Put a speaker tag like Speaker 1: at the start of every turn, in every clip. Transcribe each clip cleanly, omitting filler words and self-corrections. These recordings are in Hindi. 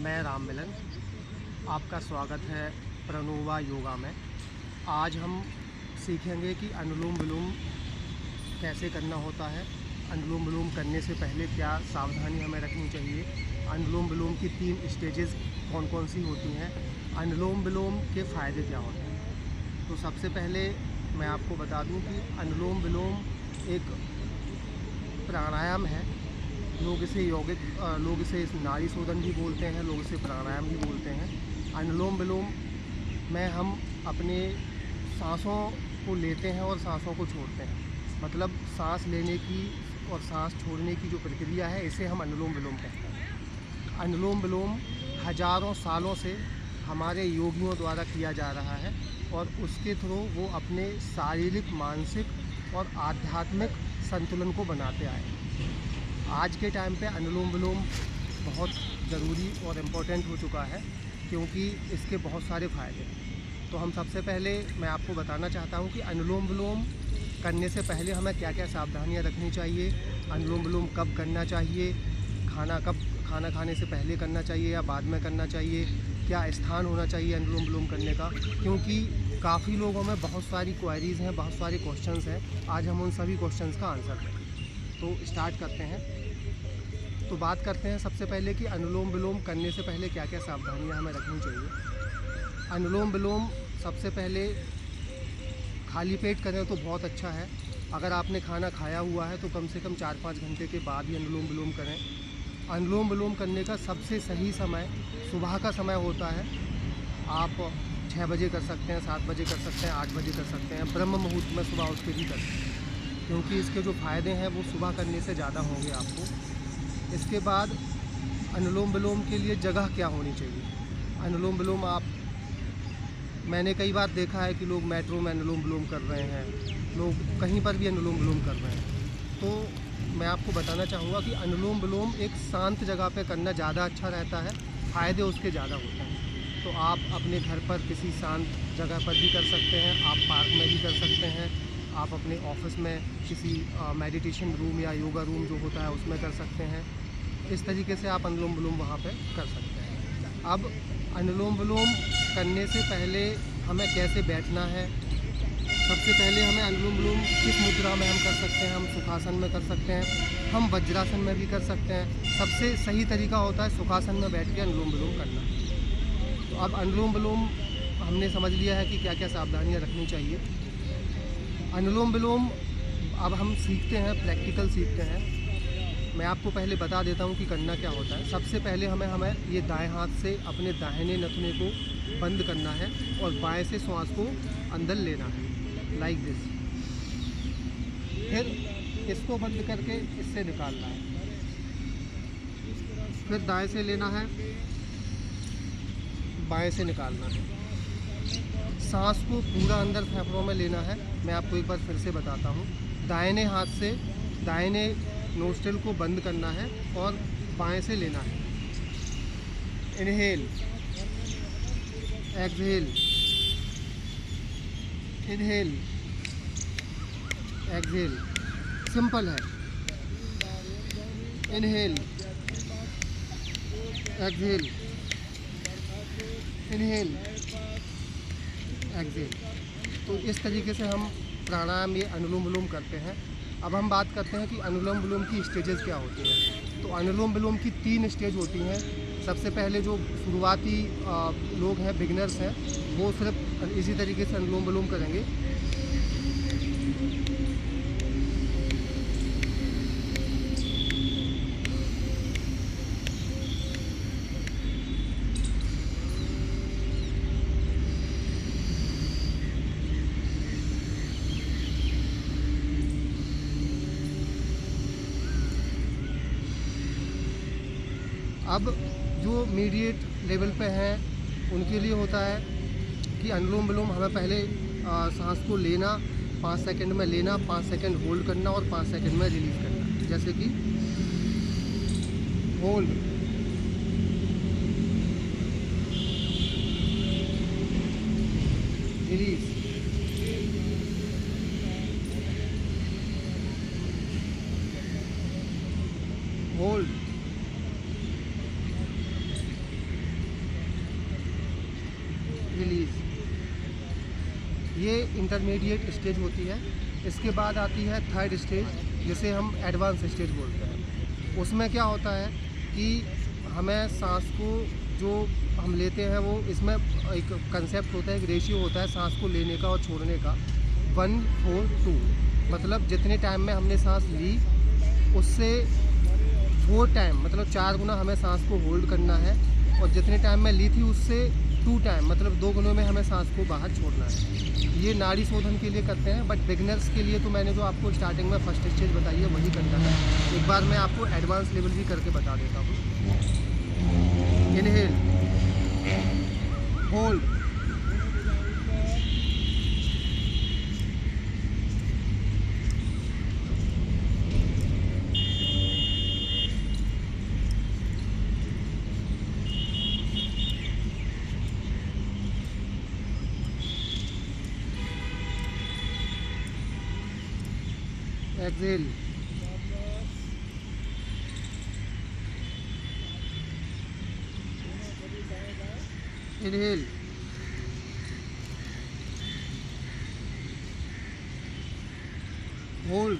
Speaker 1: मैं राम मिलन, आपका स्वागत है प्रणोवा योगा में। आज हम सीखेंगे कि अनुलोम विलोम कैसे करना होता है, अनुलोम विलोम करने से पहले क्या सावधानी हमें रखनी चाहिए, अनुलोम विलोम की 3 स्टेजेस कौन कौन सी होती हैं, अनुलोम विलोम के फ़ायदे क्या होते हैं। तो सबसे पहले मैं आपको बता दूं कि अनुलोम विलोम एक प्राणायाम है। लोग इसे नाड़ी शोधन भी बोलते हैं, लोग इसे प्राणायाम भी बोलते हैं। अनुलोम विलोम में हम अपने सांसों को लेते हैं और सांसों को छोड़ते हैं, मतलब सांस लेने की और सांस छोड़ने की जो प्रक्रिया है, इसे हम अनुलोम विलोम कहते हैं। अनुलोम विलोम हजारों सालों से हमारे योगियों द्वारा किया जा रहा है और उसके थ्रू वो अपने शारीरिक, मानसिक और आध्यात्मिक संतुलन को बनाते आए। आज के टाइम पे अनुलोम विलोम बहुत ज़रूरी और इम्पोर्टेंट हो चुका है, क्योंकि इसके बहुत सारे फ़ायदे हैं। तो हम सबसे पहले मैं आपको बताना चाहता हूँ कि अनुलोम विलोम करने से पहले हमें क्या क्या सावधानियाँ रखनी चाहिए, अनुलोम विलोम कब करना चाहिए, खाना खाने से पहले करना चाहिए या बाद में करना चाहिए, क्या स्थान होना चाहिए अनुलोम विलोम करने का, क्योंकि काफ़ी लोगों में बहुत सारी क्वेरीज़ हैं, बहुत सारे क्वेश्चंस हैं। आज हम उन सभी क्वेश्चंस का आंसर देंगे। तो स्टार्ट करते हैं। तो बात करते हैं सबसे पहले कि अनुलोम विलोम करने से पहले क्या क्या सावधानियां हमें रखनी चाहिए। अनुलोम विलोम सबसे पहले खाली पेट करें तो बहुत अच्छा है। अगर आपने खाना खाया हुआ है तो कम से कम 4-5 घंटे के बाद ही अनुलोम विलोम करें। अनुलोम विलोम करने का सबसे सही समय सुबह का समय होता है। आप 6 बजे कर सकते हैं, 7 बजे कर सकते हैं, 8 बजे कर सकते हैं, ब्रह्म मुहूर्त में सुबह उठ के भी कर सकते हैं, क्योंकि इसके जो फ़ायदे हैं वो सुबह करने से ज़्यादा होंगे आपको। इसके बाद अनुलोम विलोम के लिए जगह क्या होनी चाहिए। अनुलोम विलोम मैंने कई बार देखा है कि लोग मेट्रो में अनुलोम विलोम कर रहे हैं, लोग कहीं पर भी अनुलोम विलोम कर रहे हैं। तो मैं आपको बताना चाहूँगा कि अनुलोम विलोम एक शांत जगह पे करना ज़्यादा अच्छा रहता है, फ़ायदे उसके ज़्यादा होते हैं। तो आप अपने घर पर किसी शांत जगह पर भी कर सकते हैं, आप पार्क में भी कर सकते हैं, आप अपने ऑफिस में किसी मेडिटेशन रूम या योगा रूम जो होता है उसमें कर सकते हैं। इस तरीके से आप अनुलोम विलोम वहाँ पे कर सकते हैं। अब अनुलोम विलोम करने से पहले हमें कैसे बैठना है। सबसे पहले हमें अनुलोम विलोम किस मुद्रा में हम कर सकते हैं। हम सुखासन में कर सकते हैं, हम वज्रासन में भी कर सकते हैं। सबसे सही तरीका होता है सुखासन में बैठ के अनुलोम विलोम करना। तो अब अनुलोम विलोम हमने समझ लिया है कि क्या क्या सावधानियाँ रखनी चाहिए। अनुलोम विलोम अब हम सीखते हैं, प्रैक्टिकल सीखते हैं। मैं आपको पहले बता देता हूँ कि करना क्या होता है। सबसे पहले हमें ये दाएं हाथ से अपने दाहिने नथुने को बंद करना है और बाएं से श्वास को अंदर लेना है, लाइक दिस। फिर इसको बंद करके इससे निकालना है, फिर दाएं से लेना है, बाएं से निकालना है। सांस को पूरा अंदर फेफड़ों में लेना है। मैं आपको एक बार फिर से बताता हूँ। दाहिने हाथ से दाहिने नोस्ट्रिल को बंद करना है और बाएं से लेना है। Inhale, exhale, inhale, exhale. Simple है। Inhale, exhale, inhale, exhale. तो इस तरीके से हम प्राणायाम ये अनुलोम विलोम करते हैं। अब हम बात करते हैं कि अनुलोम विलोम की स्टेजेस क्या होती हैं। तो अनुलोम विलोम की 3 स्टेज होती हैं। सबसे पहले जो शुरुआती लोग हैं, बिगिनर्स हैं, वो सिर्फ इसी तरीके से अनुलोम विलोम करेंगे। अब जो मीडिएट लेवल पे हैं उनके लिए होता है कि अनुलोम विलोम हमें पहले सांस को लेना, 5 सेकंड में लेना, 5 सेकंड होल्ड करना और 5 सेकंड में रिलीज़ करना। जैसे कि होल्ड, रिलीज़, होल्ड, ये इंटरमीडिएट स्टेज होती है। इसके बाद आती है थर्ड स्टेज, जिसे हम एडवांस स्टेज बोलते हैं। उसमें क्या होता है कि हमें सांस को जो हम लेते हैं वो इसमें एक कंसेप्ट होता है, एक रेशियो होता है सांस को लेने का और छोड़ने का, 1:4:2। मतलब जितने टाइम में हमने सांस ली उससे 4 टाइम मतलब 4 गुना हमें सांस को होल्ड करना है, और जितने टाइम में ली थी उससे 2 टाइम मतलब 2 गुनों में हमें सांस को बाहर छोड़ना है। ये नाड़ी शोधन के लिए करते हैं, बट बिगनर्स के लिए तो मैंने जो आपको स्टार्टिंग में फर्स्ट स्टेज बताई है वही करना है। एक बार मैं आपको एडवांस लेवल भी करके बता देता हूँ। Inhale, hold, exhale, inhale, hold,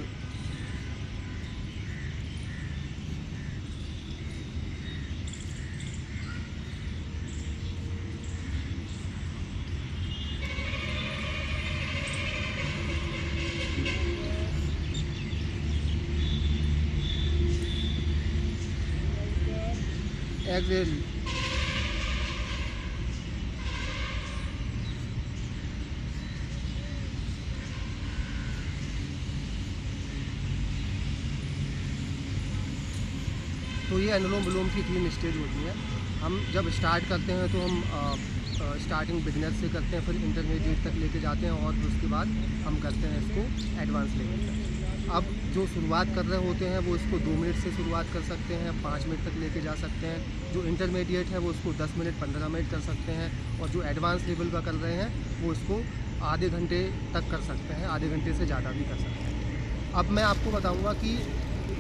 Speaker 1: exhale, तो ये अनुलोम विलोम की 3 स्टेज होती हैं। हम जब स्टार्ट करते हैं तो हम स्टार्टिंग बिगनर से करते हैं, फिर इंटरमीडिएट तक लेके जाते हैं, और उसके बाद हम करते हैं इसको एडवांस लेवल तक। अब जो शुरुआत कर रहे होते हैं वो इसको 2 मिनट से शुरुआत कर सकते हैं, 5 मिनट तक लेके जा सकते हैं। जो इंटरमीडिएट है वो उसको 10 मिनट 15 मिनट कर सकते हैं, और जो एडवांस लेवल का कर रहे हैं वो इसको आधे घंटे तक कर सकते हैं, आधे घंटे से ज़्यादा भी कर सकते हैं। अब मैं आपको बताऊँगा कि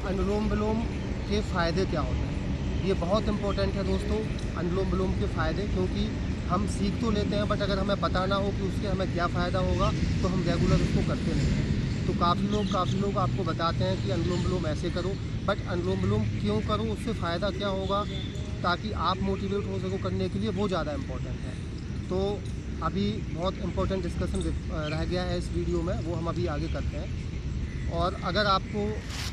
Speaker 1: अनुलोम विलोम के फ़ायदे क्या होते हैं। ये बहुत इम्पोर्टेंट है दोस्तों, अनुलोम विलोम के फ़ायदे, क्योंकि हम सीख तो लेते हैं बट अगर हमें पता ना हो कि उसके हमें क्या फ़ायदा होगा तो हम रेगुलर उसको करते नहीं हैं। तो काफ़ी लोग आपको बताते हैं कि अनुलोम विलोम ऐसे करो, बट अनुलोम विलोम क्यों करो, उससे फ़ायदा क्या होगा, ताकि आप मोटिवेट हो सको करने के लिए, वो ज़्यादा इम्पोर्टेंट है। तो अभी बहुत इम्पोर्टेंट डिस्कशन रह गया है इस वीडियो में, वो हम अभी आगे करते हैं। और अगर आपको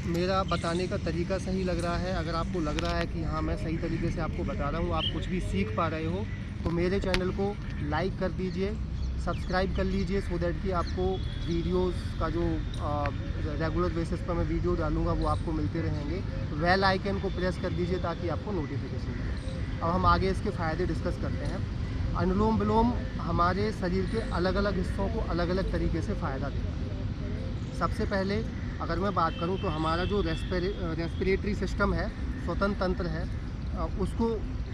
Speaker 1: मेरा बताने का तरीका सही लग रहा है, अगर आपको लग रहा है कि हाँ मैं सही तरीके से आपको बता रहा हूँ, आप कुछ भी सीख पा रहे हो, तो मेरे चैनल को लाइक कर दीजिए, सब्सक्राइब कर लीजिए, सो दैट कि आपको वीडियोस का जो रेगुलर बेसिस पर मैं वीडियो डालूँगा वो आपको मिलते रहेंगे। बेल आइकन को प्रेस कर दीजिए ताकि आपको नोटिफिकेशन मिले। अब हम आगे इसके फ़ायदे डिस्कस करते हैं। अनुलोम विलोम हमारे शरीर के अलग अलग हिस्सों को अलग अलग तरीके से फ़ायदा देता है। सबसे पहले अगर मैं बात करूं तो हमारा जो रेस्पिरेटरी सिस्टम है, श्वसन तंत्र है, उसको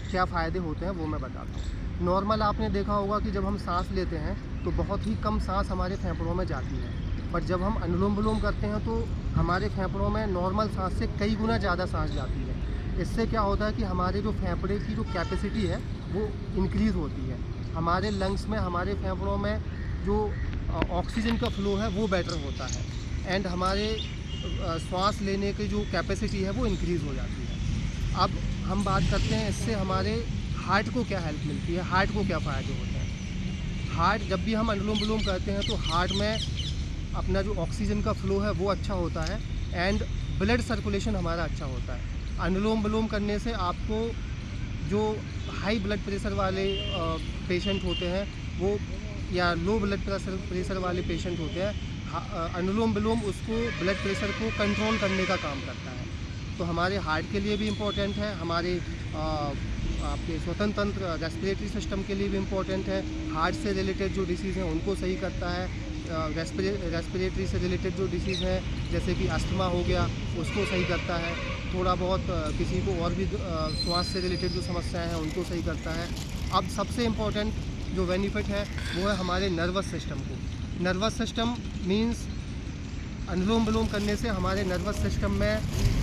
Speaker 1: क्या फ़ायदे होते हैं वो मैं बताता हूँ। नॉर्मल आपने देखा होगा कि जब हम सांस लेते हैं तो बहुत ही कम सांस हमारे फेफड़ों में जाती है, पर जब हम अनुलोम विलोम करते हैं तो हमारे फेफड़ों में नॉर्मल सांस से कई गुना ज़्यादा सांस जाती है। इससे क्या होता है कि हमारे जो फेफड़े की जो कैपेसिटी है वो इंक्रीज़ होती है। हमारे लंग्स में, हमारे फेफड़ों में जो ऑक्सीजन का फ्लो है वो बेटर होता है, एंड हमारे सांस लेने की जो कैपेसिटी है वो इंक्रीज़ हो जाती है। अब हम बात करते हैं इससे हमारे हार्ट को क्या हेल्प मिलती है, हार्ट को क्या फ़ायदे होते हैं। हार्ट, जब भी हम अनुलोम विलोम करते हैं तो हार्ट में अपना जो ऑक्सीजन का फ्लो है वो अच्छा होता है, एंड ब्लड सर्कुलेशन हमारा अच्छा होता है। अनुलोम विलोम करने से आपको जो हाई ब्लड प्रेशर वाले पेशेंट होते हैं वो, या लो ब्लड प्रेशर वाले पेशेंट होते हैं, अनुलोम विलोम उसको ब्लड प्रेशर को कंट्रोल करने का काम करता है। तो हमारे हार्ट के लिए भी इम्पोर्टेंट है, हमारे आपके श्वसन तंत्र रेस्पिरेटरी सिस्टम के लिए भी इम्पोर्टेंट है। हार्ट से रिलेटेड जो डिसीज़ हैं उनको सही करता है। रेस्पिरेटरी से रिलेटेड जो डिसीज़ हैं जैसे कि अस्थमा हो गया उसको सही करता है। थोड़ा बहुत किसी को और भी श्वास से रिलेटेड जो समस्याएं हैं उनको सही करता है। अब सबसे इम्पोर्टेंट जो बेनिफिट है वो है हमारे नर्वस सिस्टम को। नर्वस सिस्टम मींस अनुलोम विलोम करने से हमारे नर्वस सिस्टम में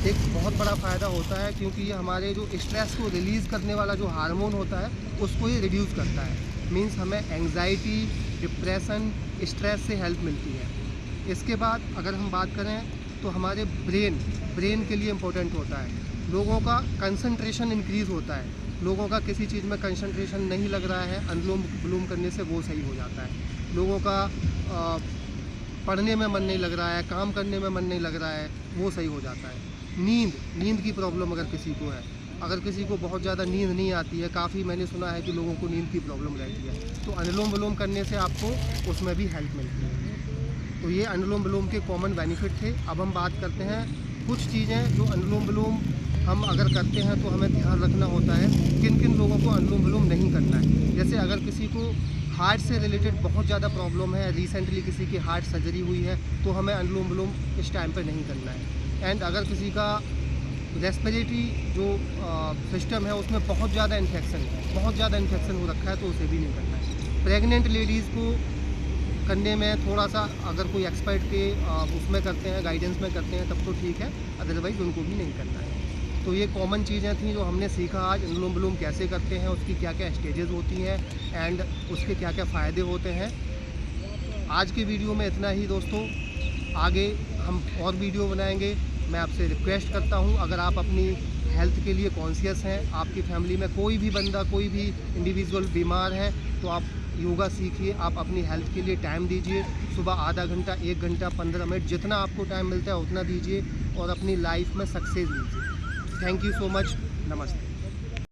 Speaker 1: एक बहुत बड़ा फ़ायदा होता है, क्योंकि ये हमारे जो स्ट्रेस को रिलीज़ करने वाला जो हार्मोन होता है उसको ये रिड्यूस करता है। मीन्स हमें एंग्जाइटी, डिप्रेशन, स्ट्रेस से हेल्प मिलती है। इसके बाद अगर हम बात करें तो हमारे ब्रेन के लिए इम्पोर्टेंट होता है। लोगों का कंसंट्रेशन इंक्रीज़ होता है। लोगों का किसी चीज़ में कंसंट्रेशन नहीं लग रहा है, अनुलोम विलोम करने से वो सही हो जाता है। लोगों का पढ़ने में मन नहीं लग रहा है, काम करने में मन नहीं लग रहा है, वो सही हो जाता है। नींद की प्रॉब्लम अगर किसी को है, अगर किसी को बहुत ज़्यादा नींद नहीं आती है, काफ़ी मैंने सुना है कि लोगों को नींद की प्रॉब्लम रहती है, तो अनुलोम विलोम करने से आपको उसमें भी हेल्प मिलती है। तो ये अनुलोम विलोम के कॉमन बेनिफिट थे। अब हम बात करते हैं कुछ चीज़ें जो अनुलोम विलोम हम अगर करते हैं तो हमें ध्यान रखना होता है किन किन लोगों को अनुलोम विलोम नहीं करना है। जैसे अगर किसी को हार्ट से रिलेटेड बहुत ज़्यादा प्रॉब्लम है, रिसेंटली किसी की हार्ट सर्जरी हुई है, तो हमें अनुलोम विलोम इस टाइम पर नहीं करना है। एंड अगर किसी का रेस्पिरेटरी जो सिस्टम है उसमें बहुत ज़्यादा इन्फेक्शन हो रखा है, तो उसे भी नहीं करना है। प्रेग्नेंट लेडीज़ को करने में थोड़ा सा अगर कोई एक्सपर्ट के उसमें करते हैं, गाइडेंस में करते हैं, तब तो ठीक है, अदरवाइज़ उनको भी नहीं करना है। तो ये कॉमन चीज़ें थी जो हमने सीखा आज, अनुलोम विलोम कैसे करते हैं, उसकी क्या क्या स्टेजेस होती हैं एंड उसके क्या क्या फ़ायदे होते हैं। आज के वीडियो में इतना ही दोस्तों, आगे हम और वीडियो बनाएंगे। मैं आपसे रिक्वेस्ट करता हूं, अगर आप अपनी हेल्थ के लिए कॉन्शियस हैं, आपकी फैमिली में कोई भी बंदा, कोई भी इंडिविजुअल बीमार है, तो आप योगा सीखिए, आप अपनी हेल्थ के लिए टाइम दीजिए। सुबह आधा घंटा, 1 घंटा, 15 मिनट, जितना आपको टाइम मिलता है उतना दीजिए और अपनी लाइफ में सक्सेस लीजिए। Thank you so much. नमस्ते।